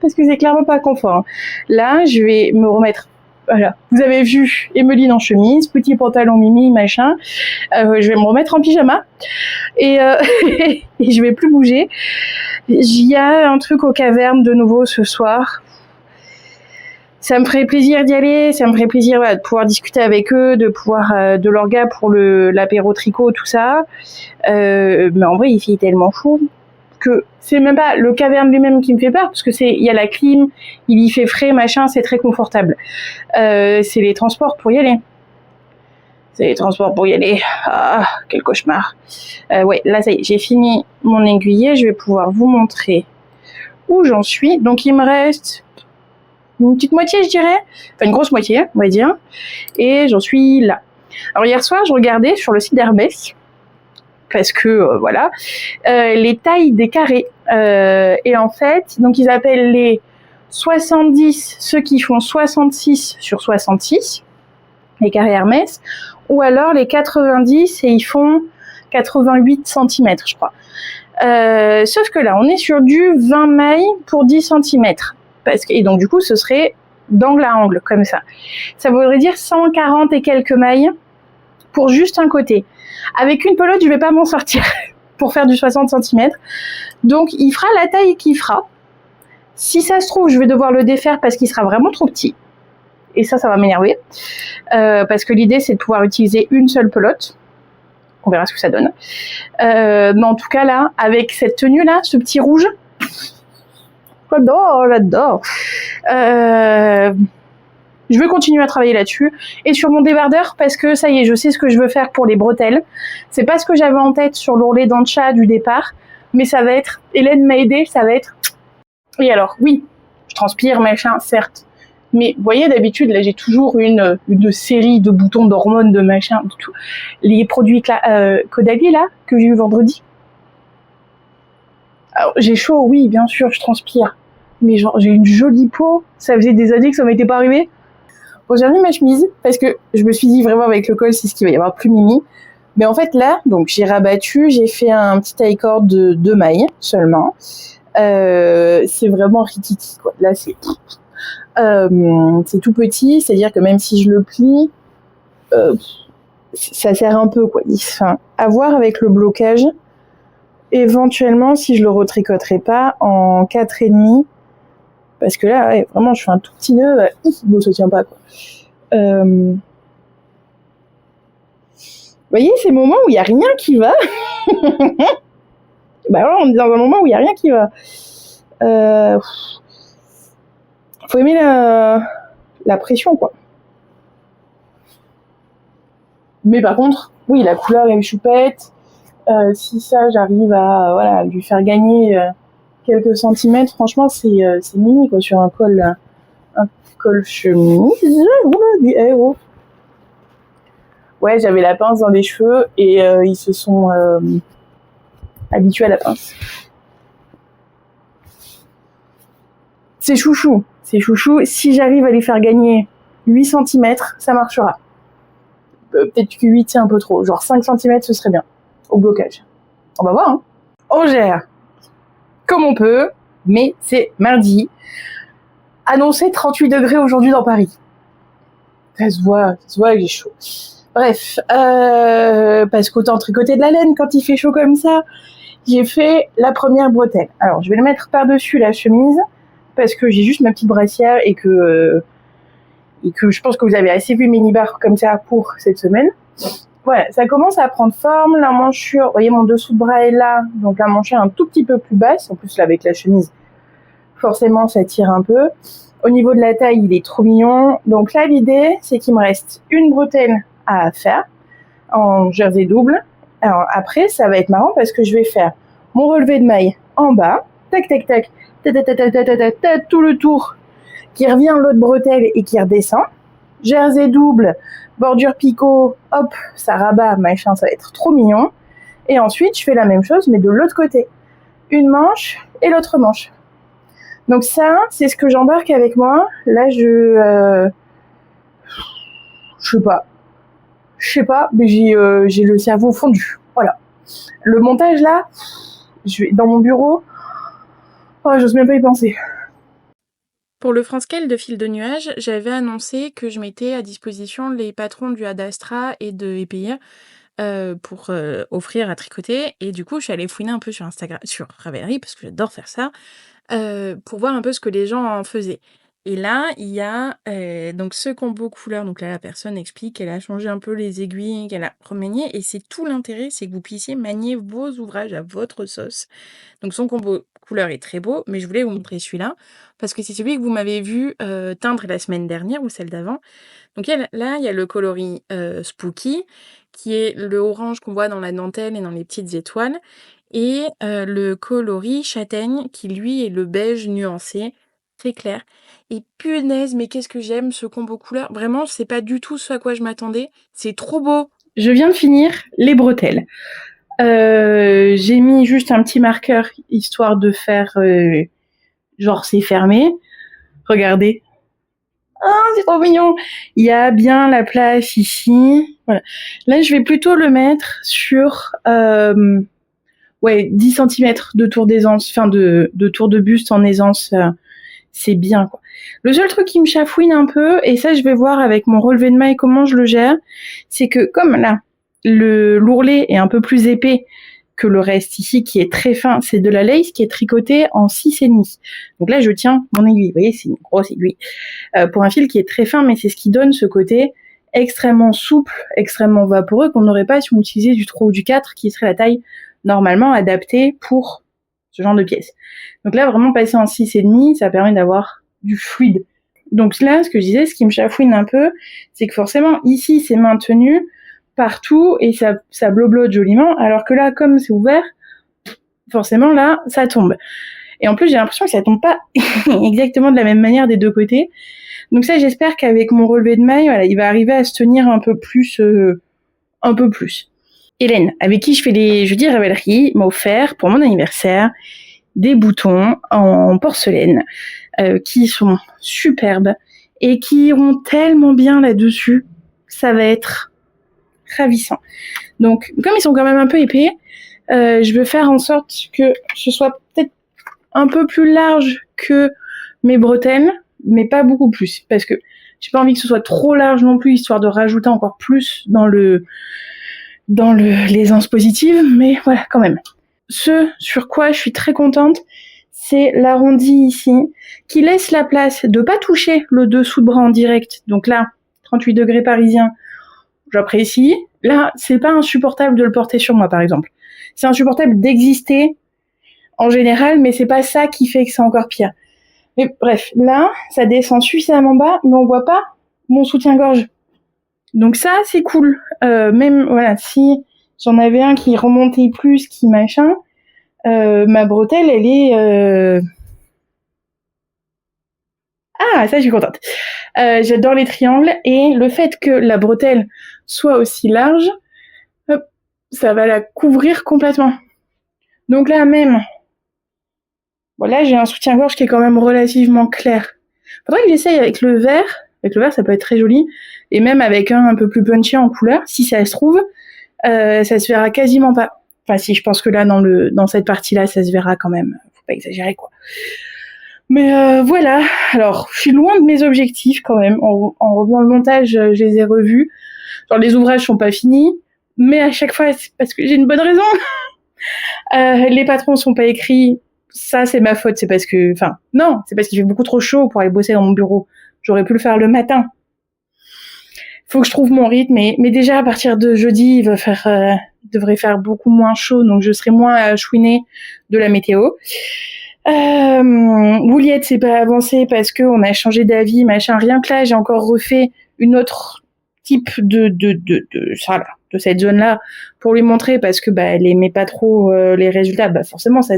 Parce que c'est clairement pas confort. Hein. Là, je vais me remettre. Voilà, vous avez vu Emeline en chemise, petit pantalon mimi, machin. Je vais me remettre en pyjama et, et je vais plus bouger. Il y a un truc aux cavernes de nouveau ce soir. Ça me ferait plaisir d'y aller, ça me ferait plaisir de pouvoir discuter avec eux, de pouvoir de leur gars pour l'apéro tricot, tout ça. Mais en vrai, il fait tellement chaud que c'est même pas le caverne lui-même qui me fait peur, parce que il y a la clim, il y fait frais, machin, c'est très confortable. C'est les transports pour y aller. Ah, quel cauchemar. Ouais, là ça y est, j'ai fini mon aiguillet, je vais pouvoir vous montrer où j'en suis. Donc il me reste une petite moitié, je dirais, enfin une grosse moitié, on va dire, et j'en suis là. Alors hier soir, je regardais sur le site d'Hermès, parce que voilà, les tailles des carrés. Et en fait, donc ils appellent les 70 ceux qui font 66 sur 66, les carrés Hermès, ou alors les 90 et ils font 88 cm, je crois. Sauf que là, on est sur du 20 mailles pour 10 cm. Et donc du coup, ce serait d'angle à angle, comme ça. Ça voudrait dire 140 et quelques mailles pour juste un côté. Avec une pelote, je vais pas m'en sortir pour faire du 60 cm. Donc, il fera la taille qu'il fera. Si ça se trouve, je vais devoir le défaire parce qu'il sera vraiment trop petit. Et ça va m'énerver. Parce que l'idée, c'est de pouvoir utiliser une seule pelote. On verra ce que ça donne. Mais en tout cas, là, avec cette tenue-là, ce petit rouge, j'adore. Je vais continuer à travailler là-dessus. Et sur mon débardeur, parce que ça y est, je sais ce que je veux faire pour les bretelles. C'est pas ce que j'avais en tête sur l'ourlet d'Ancha du départ, mais ça va être, Hélène m'a aidé, ça va être... Et alors, oui, je transpire, machin, certes. Mais vous voyez, d'habitude, là, j'ai toujours une série de boutons d'hormones, de machin, de tout. Les produits Caudalie, là, que j'ai eu vendredi. Alors, j'ai chaud, oui, bien sûr, je transpire. Mais genre, j'ai une jolie peau. Ça faisait des années que ça m'était pas arrivé. Bon, j'ai remis ma chemise parce que je me suis dit vraiment avec le col, c'est ce qu'il va y avoir plus mimi. Mais en fait là, donc j'ai rabattu, j'ai fait un petit taille corde de 2 mailles seulement. C'est vraiment rititi quoi. Là c'est tout petit, c'est-à-dire que même si je le plie, ça sert un peu quoi. Enfin, à voir avec le blocage. Éventuellement, si je le retricoterai pas en 4,5. Parce que là, ouais, vraiment, je fais un tout petit nœud. Bon, ça tient pas, quoi. Vous voyez, ces moments où il n'y a rien qui va. Bah voilà, on est dans un moment où il n'y a rien qui va. Faut aimer la pression, quoi. Mais par contre, oui, la couleur est choupette. Si ça, j'arrive à lui faire gagner... quelques centimètres, franchement, c'est mini, quoi, sur un col chemise. Oula, du héros. Ouais, j'avais la pince dans les cheveux et ils se sont habitués à la pince. C'est chouchou. Si j'arrive à les faire gagner 8 cm, ça marchera. Peut-être que 8, c'est un peu trop. Genre 5 cm, ce serait bien. Au blocage. On va voir, hein. On gère comme on peut, mais c'est mardi. Annoncé 38 degrés aujourd'hui dans Paris. Ça se voit que j'ai chaud. Bref, parce qu'autant tricoter de la laine quand il fait chaud comme ça. J'ai fait la première bretelle. Alors, je vais le mettre par-dessus la chemise, parce que j'ai juste ma petite brassière et que je pense que vous avez assez vu mes nibards comme ça pour cette semaine. Voilà, ça commence à prendre forme, la manchure, vous voyez mon dessous de bras est là, donc la manchure est un tout petit peu plus basse, en plus là avec la chemise, forcément ça tire un peu. Au niveau de la taille, il est trop mignon, donc là l'idée c'est qu'il me reste une bretelle à faire, en jersey double. Alors après ça va être marrant parce que je vais faire mon relevé de maille en bas, tac tac tac, tout le tour, qui revient l'autre bretelle et qui redescend. Jersey double, bordure picot, hop, ça rabat, machin, ça va être trop mignon. Et ensuite, je fais la même chose, mais de l'autre côté. Une manche et l'autre manche. Donc ça, c'est ce que j'embarque avec moi. Là, je sais pas, mais j'ai le cerveau fondu. Voilà. Le montage là, je vais dans mon bureau. Oh, j'ose même pas y penser. Pour le France-Cal de Fil de Nuages, j'avais annoncé que je mettais à disposition les patrons du Ad Astra et de EPI pour offrir à tricoter. Et du coup, je suis allée fouiner un peu sur Instagram, sur Ravelry, parce que j'adore faire ça, pour voir un peu ce que les gens en faisaient. Et là, il y a donc ce combo couleur. Donc là, la personne explique qu'elle a changé un peu les aiguilles, qu'elle a remanié. Et c'est tout l'intérêt, c'est que vous puissiez manier vos ouvrages à votre sauce. Donc son combo couleur est très beau, mais je voulais vous montrer celui-là, parce que c'est celui que vous m'avez vu teindre la semaine dernière ou celle d'avant. Donc là, il y a le coloris Spooky, qui est le orange qu'on voit dans la dentelle et dans les petites étoiles, et le coloris châtaigne, qui lui est le beige nuancé, très clair. Et punaise, mais qu'est-ce que j'aime ce combo couleur. Vraiment, c'est pas du tout ce à quoi je m'attendais. C'est trop beau. Je viens de finir les bretelles. J'ai mis juste un petit marqueur histoire de faire genre c'est fermé. Regardez. Ah, c'est trop mignon. Il y a bien la place ici. Voilà. Là, je vais plutôt le mettre sur 10 centimètres de tour d'aisance, enfin de tour de buste en aisance. C'est bien, quoi. Le seul truc qui me chafouine un peu, et ça je vais voir avec mon relevé de maille comment je le gère, c'est que comme là, l'ourlet est un peu plus épais que le reste ici qui est très fin, c'est de la lace qui est tricotée en 6,5. Donc là je tiens mon aiguille, vous voyez c'est une grosse aiguille, pour un fil qui est très fin, mais c'est ce qui donne ce côté extrêmement souple, extrêmement vaporeux qu'on n'aurait pas si on utilisait du 3 ou du 4 qui serait la taille normalement adaptée pour ce genre de pièces. Donc là vraiment passer en 6,5, ça permet d'avoir du fluide. Donc là ce que je disais, ce qui me chafouine un peu, c'est que forcément ici c'est maintenu partout et ça bloblote joliment, alors que là, comme c'est ouvert, forcément là, ça tombe. Et en plus, j'ai l'impression que ça tombe pas exactement de la même manière des deux côtés. Donc ça, j'espère qu'avec mon relevé de maille, voilà, il va arriver à se tenir un peu plus. Hélène, avec qui je fais les jeudis Ravelry, m'a offert pour mon anniversaire des boutons en porcelaine qui sont superbes et qui iront tellement bien là-dessus. Ça va être ravissant. Donc, comme ils sont quand même un peu épais, je veux faire en sorte que ce soit peut-être un peu plus large que mes bretelles, mais pas beaucoup plus, parce que j'ai pas envie que ce soit trop large non plus, histoire de rajouter encore plus dans l'aisance positive, mais voilà, quand même. Ce sur quoi je suis très contente, c'est l'arrondi ici, qui laisse la place de pas toucher le dessous de bras en direct. Donc là, 38 degrés parisien, j'apprécie. Là, c'est pas insupportable de le porter sur moi, par exemple. C'est insupportable d'exister en général, mais c'est pas ça qui fait que c'est encore pire. Mais bref, là, ça descend suffisamment bas, mais on voit pas mon soutien-gorge. Donc ça, c'est cool. Même, voilà, si j'en avais un qui remontait plus, qui machin, ma bretelle, elle est... Ah, ça, je suis contente. J'adore les triangles, et le fait que la bretelle soit aussi large, ça va la couvrir complètement. Donc là, même... Bon, là, j'ai un soutien-gorge qui est quand même relativement clair. Faudrait que j'essaye avec le vert. Avec le vert, ça peut être très joli. Et même avec un peu plus punchy en couleur, si ça se trouve, ça se verra quasiment pas. Enfin, si, je pense que là, dans cette partie-là, ça se verra quand même. Faut pas exagérer, quoi. Mais voilà. Alors, je suis loin de mes objectifs quand même. En revenant le montage, je les ai revus. Genre, les ouvrages sont pas finis. Mais à chaque fois, c'est parce que j'ai une bonne raison. Les patrons sont pas écrits. Ça, c'est ma faute. C'est parce que... Enfin, non, c'est parce qu'il fait beaucoup trop chaud pour aller bosser dans mon bureau. J'aurais pu le faire le matin. Faut que je trouve mon rythme. Mais déjà, à partir de jeudi, il devrait faire beaucoup moins chaud. Donc, je serai moins chouinée de la météo. Wouliette, c'est pas avancé parce qu'on a changé d'avis, machin. Rien que là, j'ai encore refait une autre type de cette zone-là pour lui montrer parce que elle aimait pas trop les résultats. Forcément, ça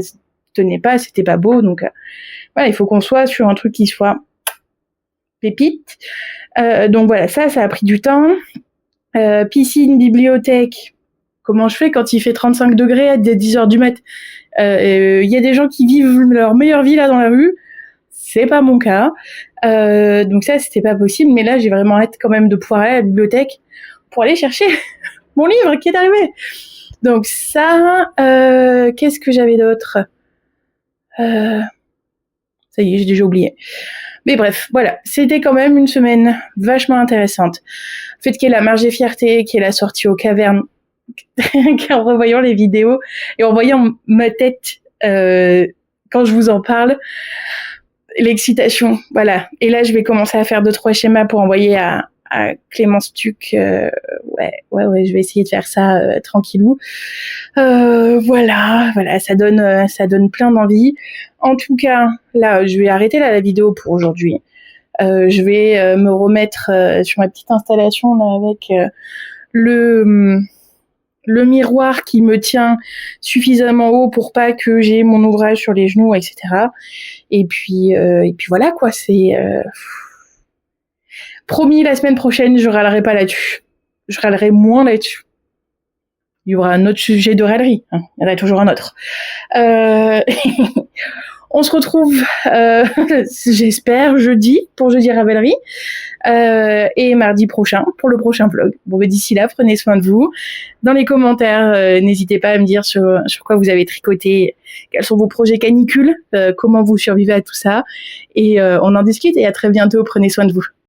tenait pas, c'était pas beau. Donc voilà, il faut qu'on soit sur un truc qui soit pépite. Donc voilà, ça a pris du temps. Piscine, bibliothèque. Comment je fais quand il fait 35 degrés à 10h du mat'? Y a des gens qui vivent leur meilleure vie là dans la rue. c'est pas mon cas. Donc ça, c'était pas possible. Mais là, j'ai vraiment hâte quand même de pouvoir aller à la bibliothèque pour aller chercher mon livre qui est arrivé. Donc ça, qu'est-ce que j'avais d'autre ? Ça y est, j'ai déjà oublié. Mais bref, voilà, c'était quand même une semaine vachement intéressante. Le fait qu'il y ait la marge des fiertés, qu'il y ait la sortie aux cavernes, en revoyant les vidéos et en voyant ma tête quand je vous en parle, l'excitation, voilà. Et là, je vais commencer à faire 2-3 schémas pour envoyer à Clémence Tuc. Ouais, je vais essayer de faire ça tranquillou. Voilà, ça donne plein d'envie. En tout cas, là, je vais arrêter la vidéo pour aujourd'hui. Je vais me remettre sur ma petite installation là avec le miroir qui me tient suffisamment haut pour pas que j'ai mon ouvrage sur les genoux, etc. Et puis voilà quoi, c'est promis, la semaine prochaine, je râlerai pas là-dessus. Je râlerai moins là-dessus. Il y aura un autre sujet de râlerie. Hein. Il y en a toujours un autre. On se retrouve, j'espère, jeudi pour Jeudi Ravellerie. Et mardi prochain pour le prochain vlog. Bon, mais d'ici là, prenez soin de vous. Dans les commentaires, n'hésitez pas à me dire sur quoi vous avez tricoté, quels sont vos projets canicules, comment vous survivez à tout ça. Et on en discute et à très bientôt. Prenez soin de vous.